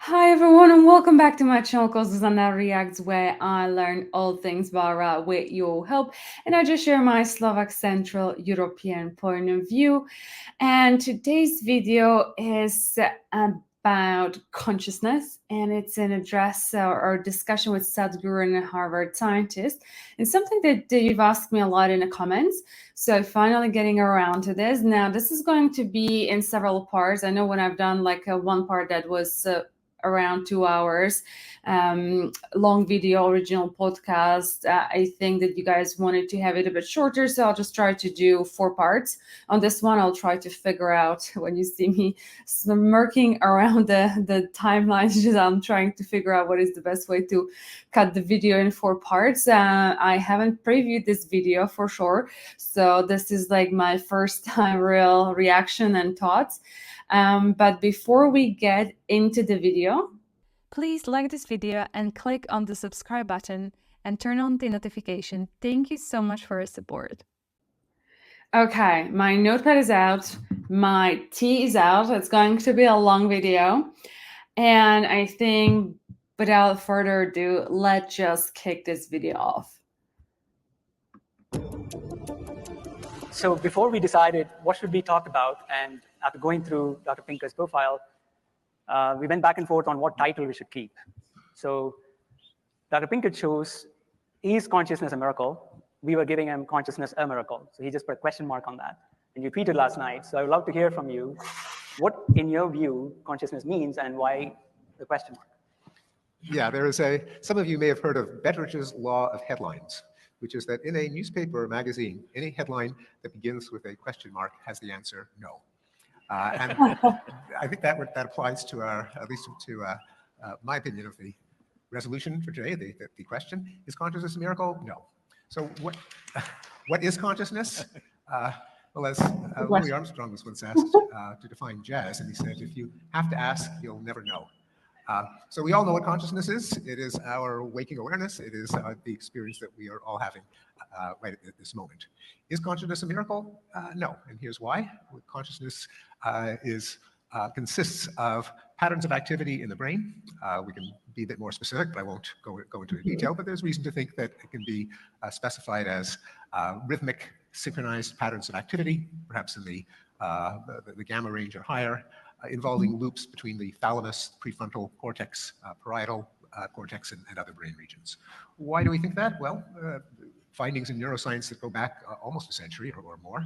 Hi everyone and welcome back to my channel called zuzanareacts, where I learn all things Bara with your help, and I just share my Slovak Central European point of view. And today's video is about consciousness, and it's an address or discussion with Sadhguru and a Harvard scientist, and something that you've asked me a lot in the comments. So finally getting around to this. Now this is going to be in several parts. I know when I've done like one part that was around 2 hours long video original podcast, I think that you guys wanted to have it a bit shorter, so I'll just try to do 4 parts. On this one I'll try to figure out, when you see me smirking around the timelines, just I'm trying to figure out what is the best way to cut the video in 4 parts. I haven't previewed this video for sure, so this is like my first time real reaction and thoughts. But before we get into the video, please like this video and click on the subscribe button and turn on the notification. Thank you so much for your support. Okay, my notepad is out, my tea is out. It's going to be a long video. And I think without further ado, let's just kick this video off. So before we decided what should we talk about, and after going through Dr. Pinker's profile, we went back and forth on what title we should keep. So Dr. Pinker chose, is consciousness a miracle? We were giving him consciousness a miracle. So he just put a question mark on that. And you tweeted last night. So I would love to hear from you what, in your view, consciousness means and why the question mark. Yeah, some of you may have heard of Betteridge's law of headlines, which is that in a newspaper or magazine, any headline that begins with a question mark has the answer no. And I think that applies to at least to my opinion of the resolution for today. The question, is consciousness a miracle? No. So what is consciousness? Well, as Louis Armstrong was once asked to define jazz, and he said, if you have to ask, you'll never know. So we all know what consciousness is. It is our waking awareness. It is the experience that we are all having right at this moment. Is consciousness a miracle? No, and here's why. Consciousness consists of patterns of activity in the brain. We can be a bit more specific, but I won't go into detail, but there's reason to think that it can be specified as rhythmic, synchronized patterns of activity, perhaps in the gamma range or higher, involving loops between the thalamus, prefrontal cortex, parietal cortex, and other brain regions. Why do we think that? Well, findings in neuroscience that go back almost a century or more.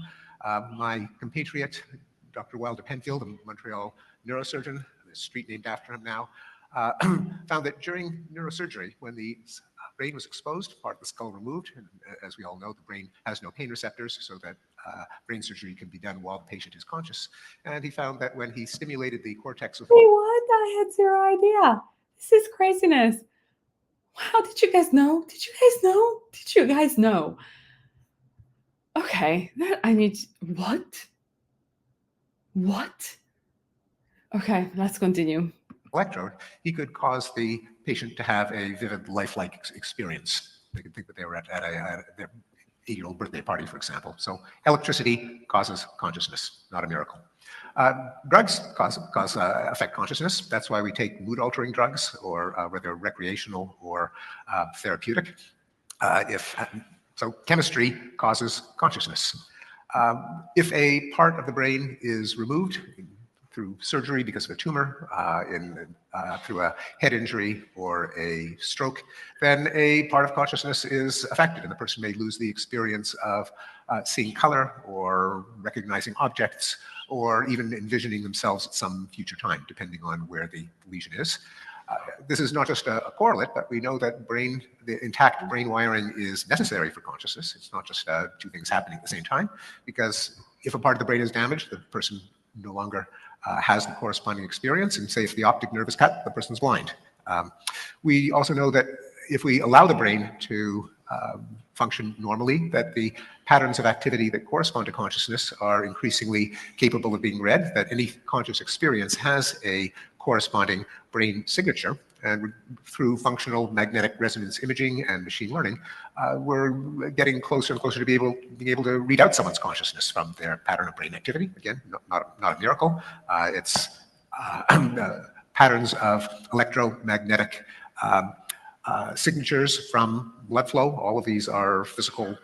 My compatriot, Dr. Wilder Penfield, a Montreal neurosurgeon, a street named after him now, found that during neurosurgery, when the brain was exposed, part of the skull removed, and as we all know, the brain has no pain receptors, so that brain surgery can be done while the patient is conscious. And he found that when he stimulated the cortex with... Wait, what? I had zero idea. This is craziness. Wow, did you guys know? Did you guys know? Did you guys know? Okay, what? What? Okay, let's continue. Electrode, he could cause the patient to have a vivid, lifelike experience. They could think that they were at their 8-year-old birthday party, for example. So electricity causes consciousness, not a miracle. Drugs affect consciousness. That's why we take mood-altering drugs, or whether recreational or therapeutic. So chemistry causes consciousness. If a part of the brain is removed through surgery because of a tumor, through a head injury or a stroke, then a part of consciousness is affected, and the person may lose the experience of seeing color or recognizing objects, or even envisioning themselves at some future time, depending on where the lesion is. This is not just a correlate, but we know that the intact brain wiring is necessary for consciousness. It's not just two things happening at the same time, because if a part of the brain is damaged, the person no longer has the corresponding experience, and say if the optic nerve is cut, the person's blind. We also know that if we allow the brain to function normally, that the patterns of activity that correspond to consciousness are increasingly capable of being read, that any conscious experience has a corresponding brain signature. And through functional magnetic resonance imaging and machine learning, we're getting closer and closer to being able to read out someone's consciousness from their pattern of brain activity. Again, not a miracle. It's patterns of electromagnetic signatures from blood flow. All of these are physical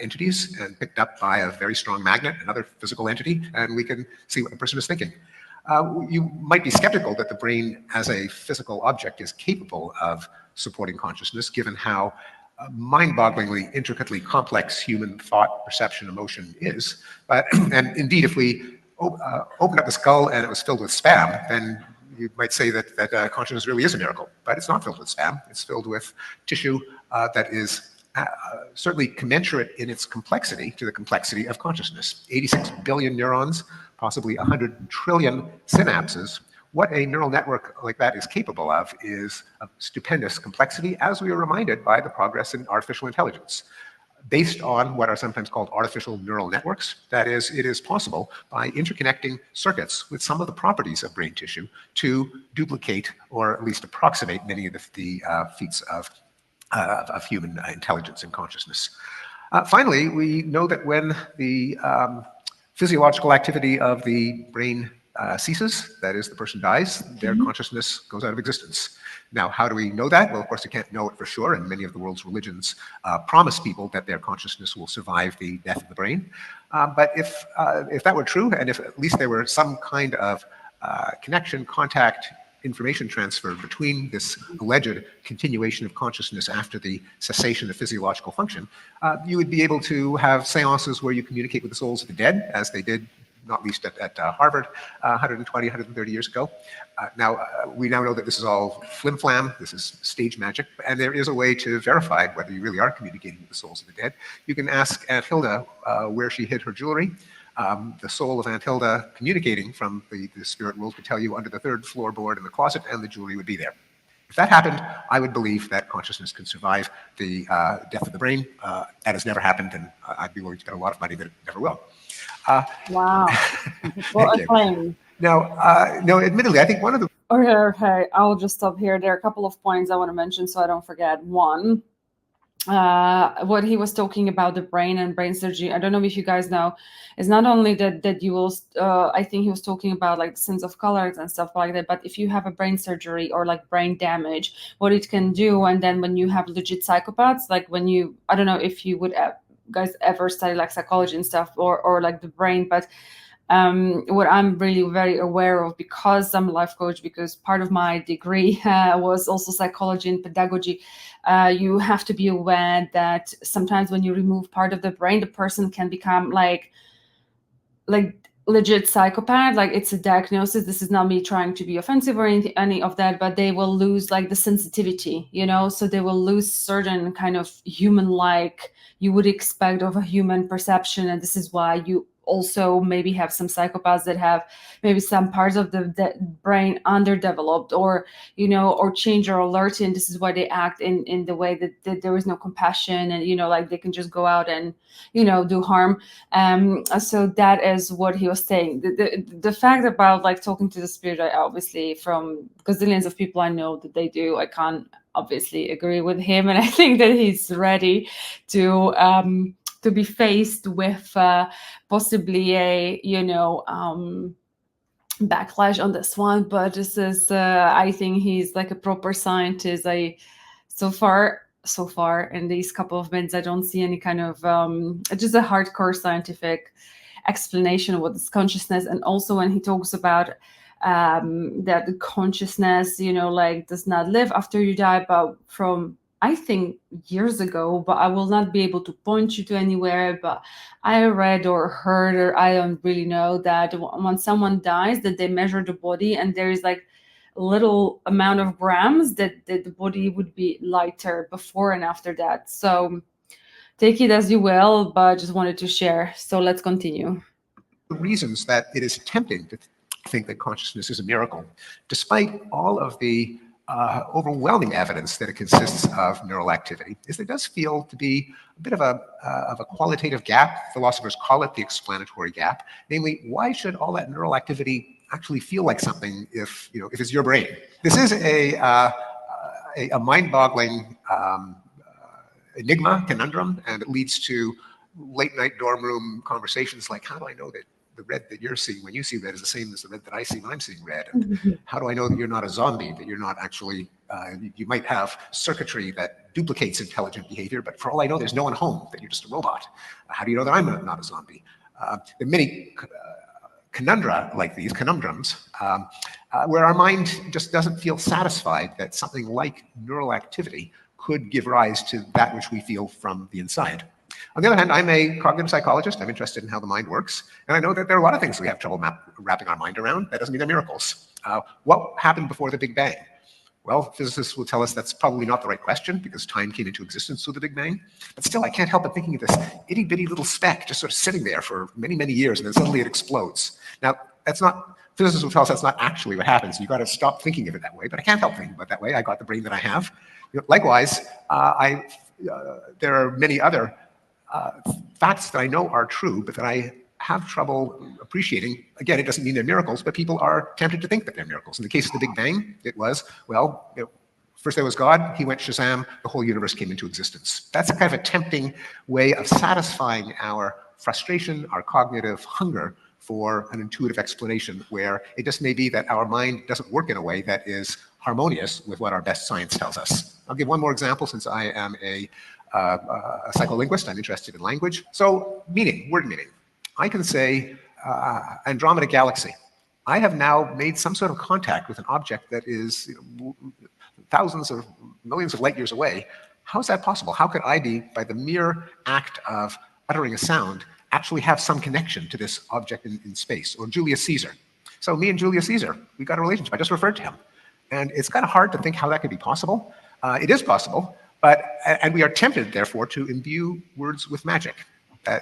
entities and picked up by a very strong magnet, another physical entity, and we can see what the person is thinking. You might be skeptical that the brain as a physical object is capable of supporting consciousness, given how mind-bogglingly, intricately complex human thought, perception, emotion is. But, and indeed, if we opened up the skull and it was filled with spam, then you might say that consciousness really is a miracle. But it's not filled with spam. It's filled with tissue that is certainly commensurate in its complexity to the complexity of consciousness. 86 billion neurons, possibly 100 trillion synapses. What a neural network like that is capable of is of stupendous complexity, as we are reminded by the progress in artificial intelligence. Based on what are sometimes called artificial neural networks, that is, it is possible by interconnecting circuits with some of the properties of brain tissue to duplicate or at least approximate many of the feats of human intelligence and consciousness. Finally, we know that when the physiological activity of the brain ceases, that is, the person dies, their consciousness goes out of existence. Now, how do we know that? Well, of course, you can't know it for sure, and many of the world's religions promise people that their consciousness will survive the death of the brain. But if that were true, and if at least there were some kind of connection, contact, information transfer between this alleged continuation of consciousness after the cessation of physiological function, you would be able to have seances where you communicate with the souls of the dead, as they did not least at Harvard 120, 130 years ago. We now know that this is all flim-flam, this is stage magic, and there is a way to verify whether you really are communicating with the souls of the dead. You can ask Aunt Hilda where she hid her jewelry. The soul of Aunt Hilda communicating from the spirit world could tell you under the 3rd floorboard in the closet, and the jewelry would be there. If that happened, I would believe that consciousness can survive the death of the brain. That has never happened, and I'd be willing to bet a lot of money that it never will. Wow. What a claim. Now, admittedly, I think one of the... Okay, I'll just stop here. There are a couple of points I want to mention so I don't forget. One, what he was talking about the brain and brain surgery. I don't know if you guys know, it's not only that you will, I think he was talking about like the sense of colors and stuff like that, but if you have a brain surgery or like brain damage, what it can do. And then when you have legit psychopaths, like when you, I don't know if you would guys ever study like psychology and stuff or like the brain, but what I'm really very aware of, because I'm a life coach, because part of my degree was also psychology and pedagogy, you have to be aware that sometimes when you remove part of the brain, the person can become like legit psychopath. Like, it's a diagnosis. This is not me trying to be offensive or any of that, but they will lose like the sensitivity, so they will lose certain kind of human-like you would expect of a human perception. And this is why you also maybe have some psychopaths that have maybe some parts of the brain underdeveloped or change or alert, and this is why they act in the way that there is no compassion, and like they can just go out and do harm. So that is what he was saying. The fact about like talking to the spirit, I obviously, from gazillions of people I know that they do, I can't obviously agree with him, and I think that he's ready to be faced with possibly a backlash on this one. But this is I think he's like a proper scientist. So far in these couple of minutes I don't see any kind of just a hardcore scientific explanation of what is consciousness. And also when he talks about that the consciousness like does not live after you die, but from I think years ago, but I will not be able to point you to anywhere, but I read or heard, or I don't really know, that when someone dies, that they measure the body and there is like a little amount of grams that the body would be lighter before and after that. So take it as you will, but I just wanted to share. So let's continue. The reasons that it is tempting to think that consciousness is a miracle, despite all of the overwhelming evidence that it consists of neural activity, is there does feel to be a bit of a qualitative gap. Philosophers call it the explanatory gap. Namely, why should all that neural activity actually feel like something if it's your brain? This is a mind-boggling enigma, conundrum, and it leads to late-night dorm room conversations like, how do I know that the red that you're seeing when you see red is the same as the red that I see when I'm seeing red? And how do I know that you're not a zombie, that you're not actually, you might have circuitry that duplicates intelligent behavior, but for all I know, there's no one home, that you're just a robot. How do you know that I'm not a zombie? There are many conundra like these, conundrums, where our mind just doesn't feel satisfied that something like neural activity could give rise to that which we feel from the inside. On the other hand, I'm a cognitive psychologist. I'm interested in how the mind works. And I know that there are a lot of things we have trouble wrapping our mind around. That doesn't mean they're miracles. What happened before the Big Bang? Well, physicists will tell us that's probably not the right question because time came into existence through the Big Bang. But still, I can't help but thinking of this itty-bitty little speck just sort of sitting there for many, many years, and then suddenly it explodes. Now, that's not, physicists will tell us that's not actually what happens. You've got to stop thinking of it that way, but I can't help thinking about it that way. I got the brain that I have. Likewise, there are many other facts that I know are true, but that I have trouble appreciating. Again, it doesn't mean they're miracles, but people are tempted to think that they're miracles. In the case of the Big Bang, it was, well, first there was God, he went Shazam, the whole universe came into existence. That's a kind of a tempting way of satisfying our frustration, our cognitive hunger for an intuitive explanation where it just may be that our mind doesn't work in a way that is harmonious with what our best science tells us. I'll give one more example since I am a psycholinguist. I'm interested in language. So meaning, word meaning. I can say Andromeda Galaxy. I have now made some sort of contact with an object that is thousands of millions of light years away. How is that possible? How could I be, by the mere act of uttering a sound, actually have some connection to this object in space? Or Julius Caesar. So me and Julius Caesar, we got a relationship. I just referred to him. And it's kind of hard to think how that could be possible. It is possible, and we are tempted, therefore, to imbue words with magic.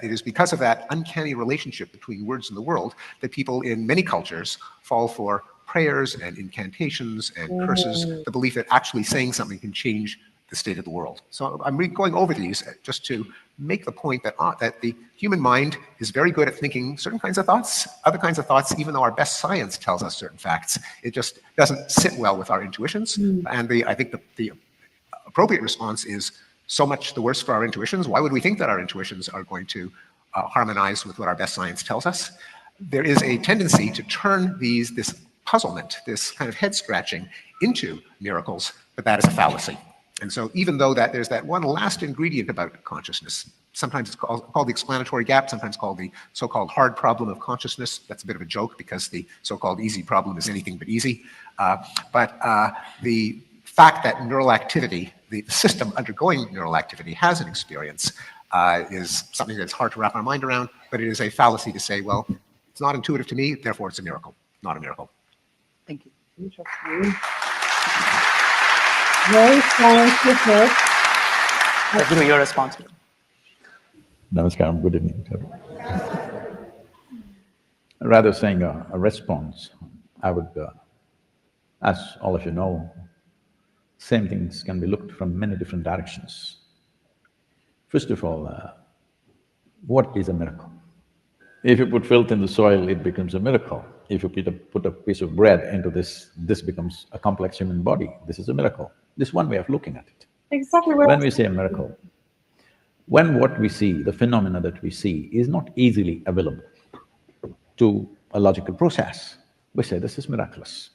It is because of that uncanny relationship between words and the world that people in many cultures fall for prayers and incantations and curses, the belief that actually saying something can change the state of the world. So I'm going over these just to make the point that, that the human mind is very good at thinking certain kinds of thoughts, other kinds of thoughts, even though our best science tells us certain facts. It just doesn't sit well with our intuitions. And I think the appropriate response is, so much the worse for our intuitions. Why would we think that our intuitions are going to harmonize with what our best science tells us? There is a tendency to turn this puzzlement, this kind of head scratching into miracles, but that is a fallacy. And so even though there's that one last ingredient about consciousness, sometimes it's called the explanatory gap, sometimes called the so-called hard problem of consciousness. That's a bit of a joke because the so-called easy problem is anything but easy. But the fact that neural activity, the system undergoing neural activity has an experience is something that's hard to wrap our mind around, but it is a fallacy to say, well, it's not intuitive to me, therefore it's a miracle. Not a miracle. Thank you. Interesting. Very scientific. Sadhguru, your response. Namaskaram, good evening. Rather saying a response, I would, as all of you know, same things can be looked from many different directions. First of all, what is a miracle? If you put filth in the soil, it becomes a miracle. If you put a piece of bread into this becomes a complex human body. This is a miracle. This is one way of looking at it. Exactly. When we say a miracle, when what we see, the phenomena that we see is not easily available to a logical process, we say this is miraculous.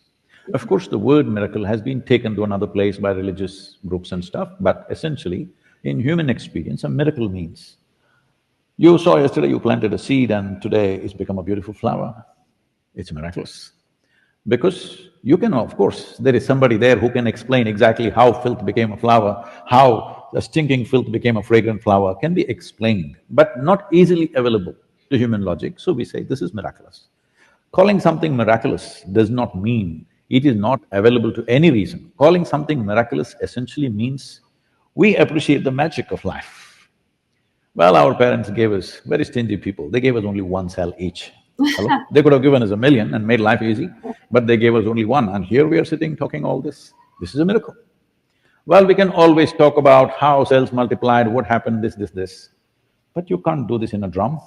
Of course, the word miracle has been taken to another place by religious groups and stuff, but essentially, in human experience, a miracle means you saw yesterday you planted a seed and today it's become a beautiful flower. It's miraculous. Because you can, of course, there is somebody there who can explain exactly how filth became a flower, how a stinking filth became a fragrant flower, can be explained, but not easily available to human logic, so we say this is miraculous. Calling something miraculous does not mean it is not available to any reason. Calling something miraculous essentially means we appreciate the magic of life. Well, our parents gave us, very stingy people, they gave us only one cell each. Hello? They could have given us 1,000,000 and made life easy, but they gave us only one, and here we are sitting talking all this. This is a miracle. Well, we can always talk about how cells multiplied, what happened, this, but you can't do this in a drum.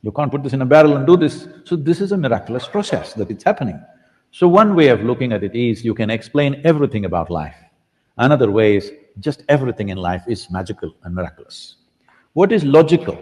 You can't put this in a barrel and do this. So this is a miraculous process that it's happening. So one way of looking at it is you can explain everything about life. Another way is just everything in life is magical and miraculous. What is logical?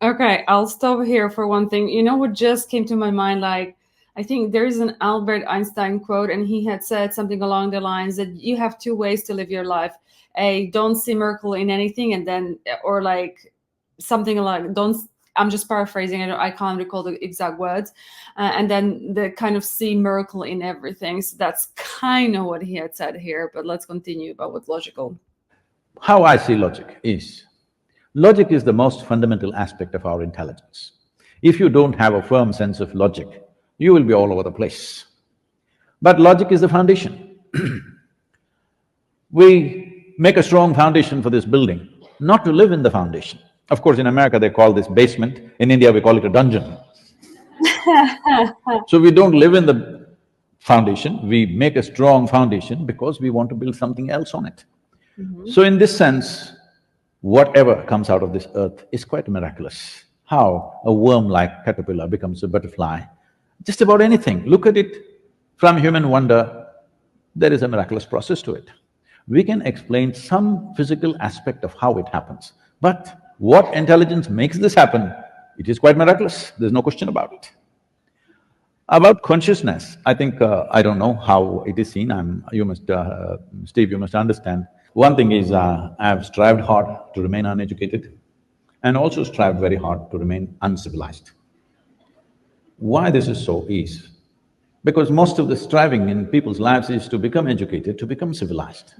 Okay, I'll stop here for one thing. You know what just came to my mind? Like, I think there is an Albert Einstein quote, and he had said something along the lines that you have two ways to live your life. A, don't see miracle in anything, and then, or like something like, don't, I'm just paraphrasing, I can't recall the exact words. And then the kind of see miracle in everything. So that's kind of what he had said here, but let's continue about what's logical. How I see logic is, logic is the most fundamental aspect of our intelligence. If you don't have a firm sense of logic, you will be all over the place. But logic is the foundation. We make a strong foundation for this building, not to live in the foundation. Of course, in America they call this basement, in India we call it a dungeon. So we don't live in the foundation, we make a strong foundation because we want to build something else on it. So in this sense, whatever comes out of this earth is quite miraculous. How a worm-like caterpillar becomes a butterfly, just about anything. Look at it from human wonder, there is a miraculous process to it. We can explain some physical aspect of how it happens, but what intelligence makes this happen, it is quite miraculous, there's no question about it. About consciousness, I think, I don't know how it is seen, Steve, you must understand. One thing is, I've strived hard to remain uneducated and also strived very hard to remain uncivilized. Why this is so is because most of the striving in people's lives is to become educated, to become civilized.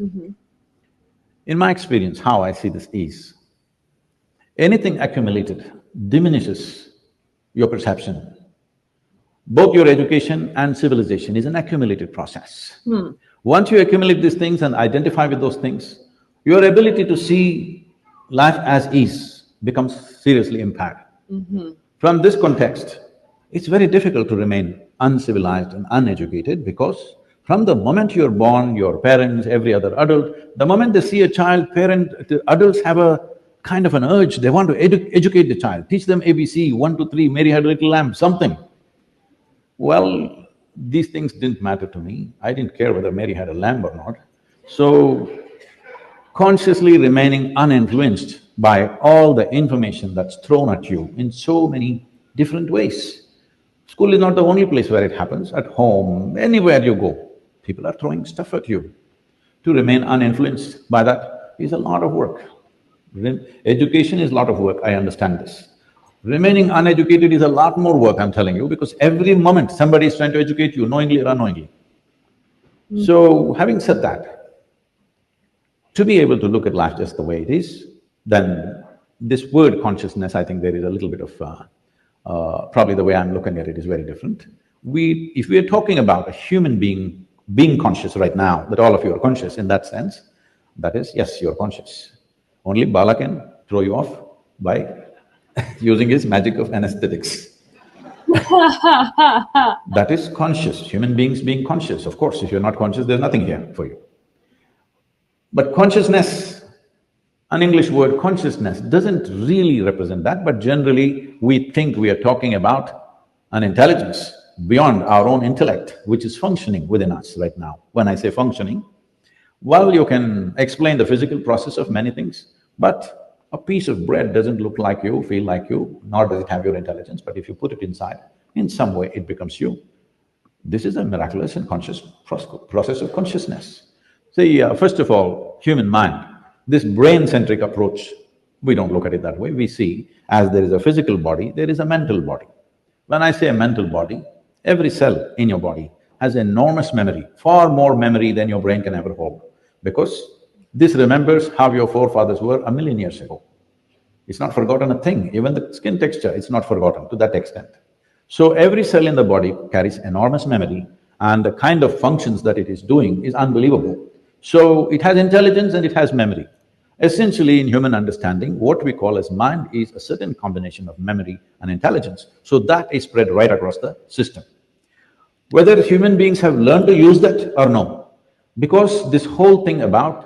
In my experience, how I see this is, anything accumulated diminishes your perception. Both your education and civilization is an accumulated process. Once you accumulate these things and identify with those things, your ability to see life as is becomes seriously impaired. From this context, it's very difficult to remain uncivilized and uneducated because from the moment you're born, your parents, every other adult, the moment they see a child, the adults have a kind of an urge, they want to educate the child, teach them ABC, 1, 2, 3, Mary had a little lamb, something. Well, these things didn't matter to me, I didn't care whether Mary had a lamb or not. So, consciously remaining uninfluenced by all the information that's thrown at you in so many different ways. School is not the only place where it happens, at home, anywhere you go, people are throwing stuff at you. To remain uninfluenced by that is a lot of work. Education is a lot of work, I understand this. Remaining uneducated is a lot more work, I'm telling you, because every moment somebody is trying to educate you, knowingly or unknowingly. So, having said that, to be able to look at life just the way it is, then this word consciousness, I think there is a little bit of… probably the way I'm looking at it is very different. If we are talking about a human being conscious right now, that all of you are conscious in that sense, that is, yes, you're conscious. Only Bala can throw you off by using his magic of anesthetics. That is conscious, human beings being conscious. Of course, if you're not conscious, there's nothing here for you. But consciousness, an English word consciousness, doesn't really represent that, but generally we think we are talking about an intelligence beyond our own intellect, which is functioning within us right now. When I say functioning, well, you can explain the physical process of many things, but a piece of bread doesn't look like you, feel like you, nor does it have your intelligence, but if you put it inside, in some way it becomes you. This is a miraculous and conscious process of consciousness. See, first of all, human mind, this brain-centric approach, we don't look at it that way. We see as there is a physical body, there is a mental body. When I say a mental body, every cell in your body has enormous memory, far more memory than your brain can ever hold, because this remembers how your forefathers were 1,000,000 years ago. It's not forgotten a thing, even the skin texture, it's not forgotten to that extent. So every cell in the body carries enormous memory and the kind of functions that it is doing is unbelievable. So it has intelligence and it has memory. Essentially, in human understanding, what we call as mind is a certain combination of memory and intelligence. So that is spread right across the system. Whether human beings have learned to use that or no, because this whole thing about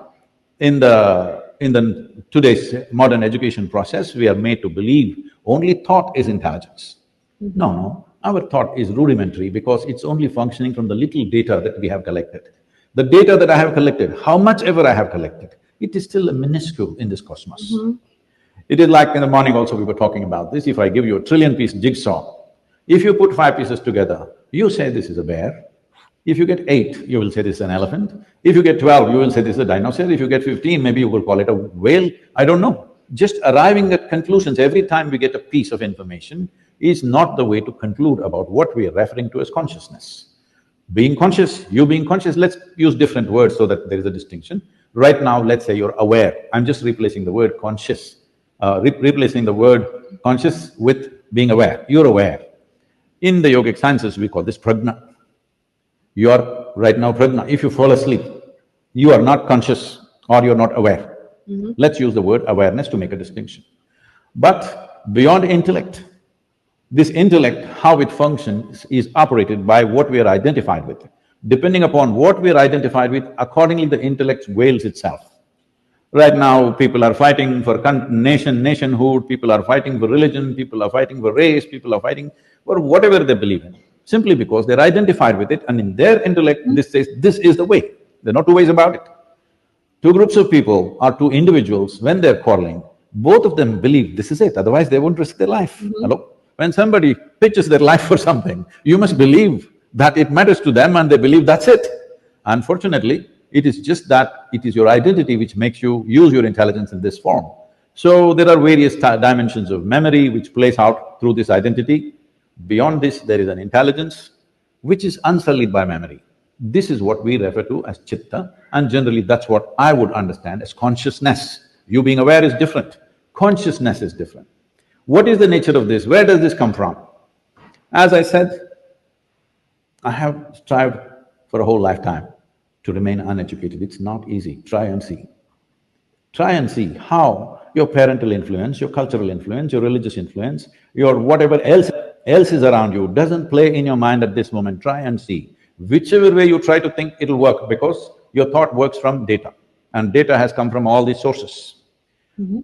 in the today's modern education process, we are made to believe only thought is intelligence. No, our thought is rudimentary because it's only functioning from the little data that we have collected. The data that I have collected, how much ever I have collected, it is still a minuscule in this cosmos. It is like in the morning also we were talking about this, if I give you a 1,000,000,000,000-piece jigsaw, if you put 5 pieces together, you say this is a bear. If you get 8, you will say this is an elephant. If you get 12, you will say this is a dinosaur. If you get 15, maybe you will call it a whale. I don't know. Just arriving at conclusions every time we get a piece of information is not the way to conclude about what we are referring to as consciousness. Being conscious, you being conscious, let's use different words so that there is a distinction. Right now, let's say you're aware. I'm just replacing the word conscious, replacing the word conscious with being aware. You're aware. In the yogic sciences, we call this prajna. You are right now prajna. If you fall asleep, you are not conscious or you're not aware. Let's use the word awareness to make a distinction. But beyond intellect, this intellect, how it functions is operated by what we are identified with. Depending upon what we are identified with, accordingly the intellect veils itself. Right now, people are fighting for nationhood, people are fighting for religion, people are fighting for race, people are fighting for whatever they believe in, simply because they're identified with it and in their intellect, this says, this is the way. There are no two ways about it. Two groups of people or two individuals, when they're quarreling, both of them believe this is it, otherwise they won't risk their life. Hello? When somebody pitches their life for something, you must believe that it matters to them and they believe that's it. Unfortunately, it is just that it is your identity which makes you use your intelligence in this form. So there are various dimensions of memory which plays out through this identity. Beyond this, there is an intelligence which is unsullied by memory. This is what we refer to as chitta, and generally that's what I would understand as consciousness. You being aware is different, consciousness is different. What is the nature of this? Where does this come from? As I said, I have strived for a whole lifetime to remain uneducated. It's not easy. Try and see. Try and see how your parental influence, your cultural influence, your religious influence, your whatever else is around you doesn't play in your mind at this moment. Try and see. Whichever way you try to think, it'll work because your thought works from data, and data has come from all these sources.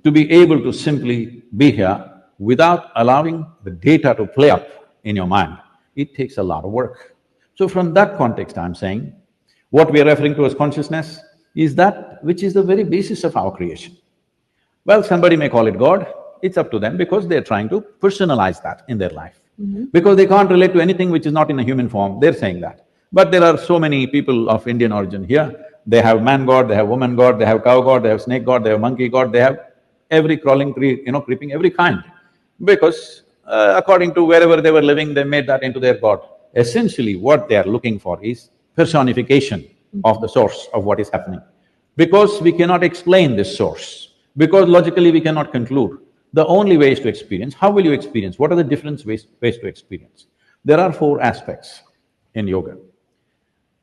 To be able to simply be here without allowing the data to play up in your mind, it takes a lot of work. So from that context, I'm saying, what we are referring to as consciousness is that which is the very basis of our creation. Well, somebody may call it God, it's up to them because they're trying to personalize that in their life. Because they can't relate to anything which is not in a human form, they're saying that. But there are so many people of Indian origin here, they have man god, they have woman god, they have cow god, they have snake god, they have monkey god, they have every crawling tree, creeping, every kind. Because according to wherever they were living, they made that into their god. Essentially, what they are looking for is personification of the source of what is happening. Because we cannot explain this source, because logically we cannot conclude, the only way is to experience. How will you experience? What are the different ways to experience? There are 4 aspects in yoga.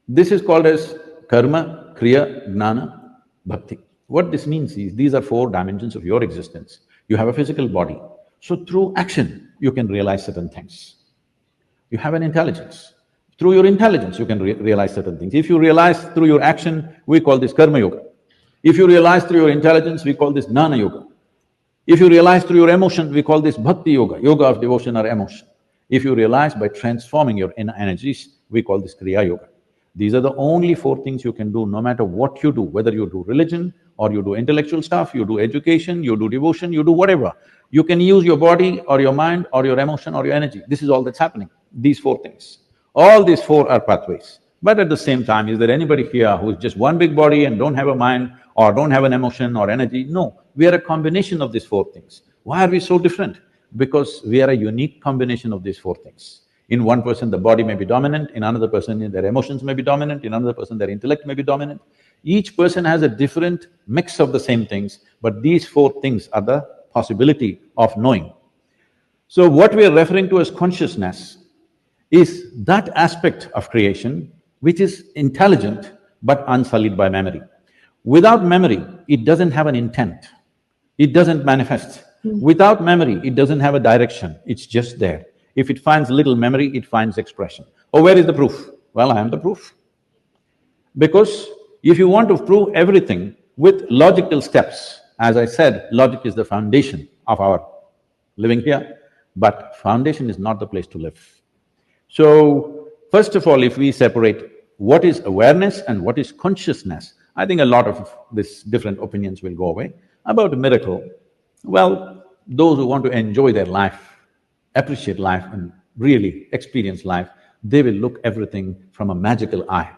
This is called as karma, kriya, jnana, bhakti. What this means is, these are 4 dimensions of your existence. You have a physical body, so through action, you can realize certain things. You have an intelligence. Through your intelligence, you can realize certain things. If you realize through your action, we call this karma yoga. If you realize through your intelligence, we call this jnana yoga. If you realize through your emotion, we call this bhakti yoga, yoga of devotion or emotion. If you realize by transforming your inner energies, we call this kriya yoga. These are the only 4 things you can do no matter what you do, whether you do religion or you do intellectual stuff, you do education, you do devotion, you do whatever. You can use your body or your mind or your emotion or your energy. This is all that's happening, these 4 things. All these 4 are pathways. But at the same time, is there anybody here who is just one big body and don't have a mind or don't have an emotion or energy? No, we are a combination of these 4 things. Why are we so different? Because we are a unique combination of these 4 things. In one person, the body may be dominant, in another person, their emotions may be dominant, in another person, their intellect may be dominant. Each person has a different mix of the same things, but these 4 things are the possibility of knowing. So what we are referring to as consciousness is that aspect of creation which is intelligent but unsullied by memory. Without memory, it doesn't have an intent, it doesn't manifest. Without memory, it doesn't have a direction, it's just there. If it finds little memory, it finds expression. Oh, where is the proof? Well, I am the proof. Because if you want to prove everything with logical steps, as I said, logic is the foundation of our living here, but foundation is not the place to live. So, first of all, if we separate what is awareness and what is consciousness, I think a lot of these different opinions will go away. About a miracle, Well, those who want to enjoy their life, appreciate life and really experience life, they will look everything from a magical eye.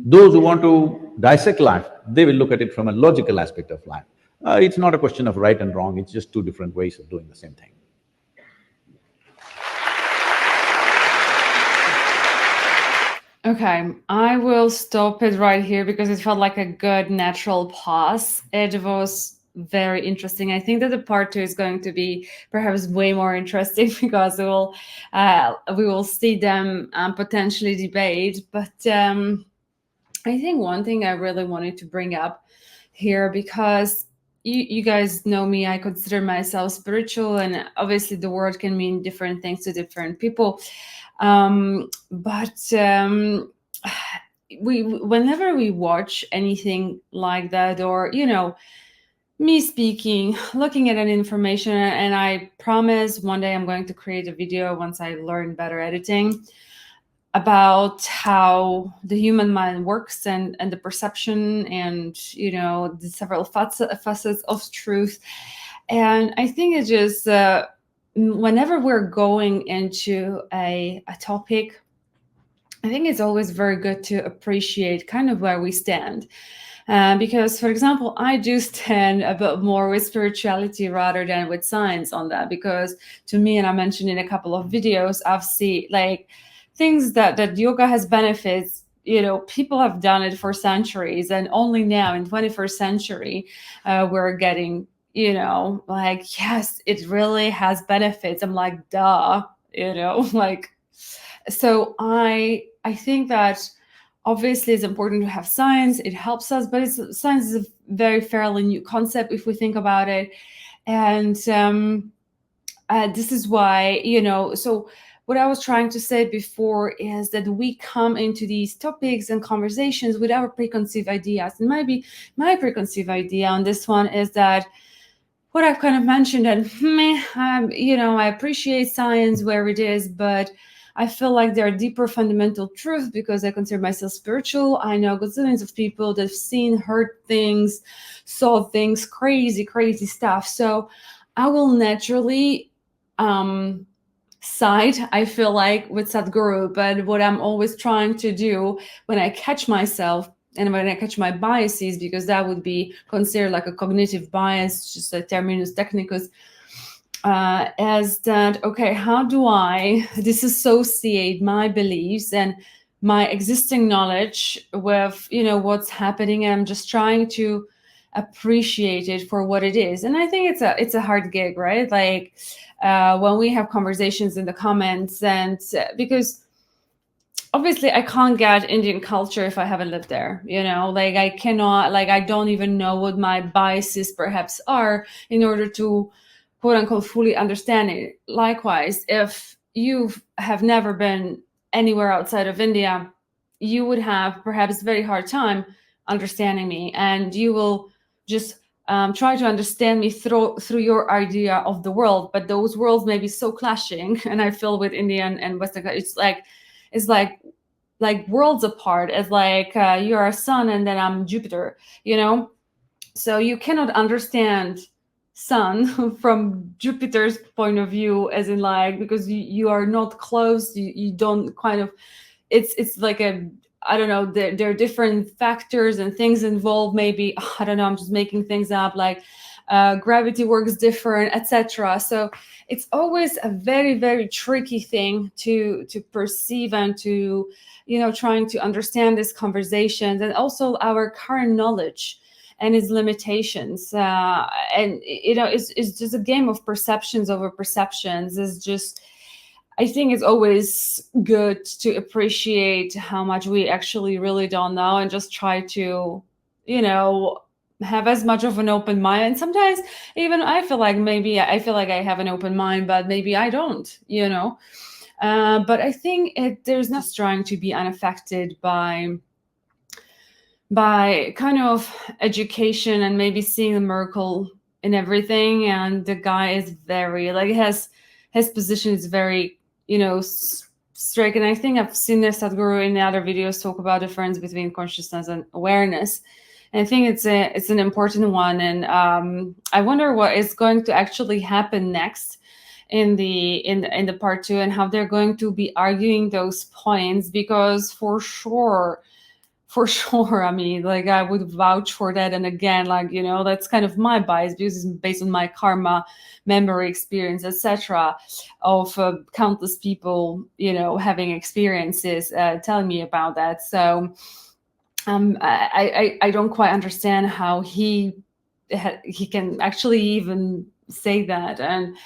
Those who want to dissect life, they will look at it from a logical aspect of life. It's not a question of right and wrong, it's just two different ways of doing the same thing. Okay, I will stop it right here because it felt like a good natural pause. It was very interesting. I think that the part 2 is going to be perhaps way more interesting because we will see them potentially debate. But I think one thing I really wanted to bring up here, because you guys know me, I consider myself spiritual, and obviously the word can mean different things to different people. But whenever we watch anything like that, or me speaking, looking at an information, and I promise one day I'm going to create a video once I learn better editing about how the human mind works and the perception and the several facets of truth. And I think it's just whenever we're going into a topic, I think it's always very good to appreciate kind of where we stand. Because, for example, I do stand a bit more with spirituality rather than with science on that, because to me, and I mentioned in a couple of videos, I've seen like things that yoga has benefits. People have done it for centuries, and only now in 21st century, we're getting, like, yes, it really has benefits. I'm like, duh, like, so I think that obviously it's important to have science. It helps us, but science is a very fairly new concept if we think about it. And this is why, so what I was trying to say before is that we come into these topics and conversations with our preconceived ideas. And maybe my preconceived idea on this one is that what I've kind of mentioned, and I appreciate science where it is, but I feel like there are deeper fundamental truths because I consider myself spiritual. I know gazillions of people that have seen, heard things, saw things, crazy, crazy stuff. So I will naturally side, I feel like, with Sadhguru. But what I'm always trying to do when I catch myself and when I catch my biases, because that would be considered like a cognitive bias, just a terminus technicus, as that, okay, how do I disassociate my beliefs and my existing knowledge with, what's happening? And I'm just trying to appreciate it for what it is. And I think it's a hard gig, right? Like when we have conversations in the comments, and because obviously I can't get Indian culture if I haven't lived there, like I cannot, like I don't even know what my biases perhaps are in order to quote unquote fully understand it. Likewise, if you have never been anywhere outside of India, you would have perhaps a very hard time understanding me, and you will just try to understand me through your idea of the world. But those worlds may be so clashing, and I feel with Indian and Western, it's like worlds apart. It's like you're a sun and then I'm Jupiter, so you cannot understand sun from Jupiter's point of view, as in like, because you are not close, you don't kind of, it's like I don't know, there are different factors and things involved. Maybe, I don't know, I'm just making things up, like gravity works different, etc. So it's always a very, very tricky thing to perceive and to, trying to understand these conversations, and also our current knowledge and its limitations. And, it's just a game of perceptions over perceptions. It's just, I think it's always good to appreciate how much we actually really don't know, and just try to, have as much of an open mind. And sometimes even I feel like I have an open mind, but maybe I don't, but I think there's not trying to be unaffected by kind of education and maybe seeing the miracle in everything. And the guy is very, like, his position is very, strict, and I think I've seen this Sadhguru in the other videos talk about the difference between consciousness and awareness. And I think it's an important one, and I wonder what is going to actually happen next in the part 2, and how they're going to be arguing those points, because for sure, I mean, like, I would vouch for that. And again, like, you know, that's kind of my bias, because it's based on my karma, memory, experience, etc., of countless people, you know, having experiences telling me about that. So I don't quite understand how he can actually even say that. And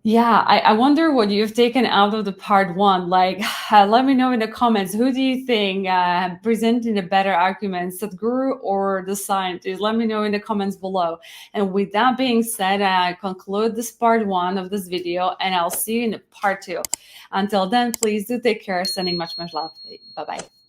yeah, I wonder what you've taken out of the part 1. Like, let me know in the comments, who do you think presented a better argument, Sadhguru or the scientist? Let me know in the comments below. And with that being said, I conclude this part 1 of this video, and I'll see you in the part 2. Until then, please do take care. Sending much love. Bye-bye.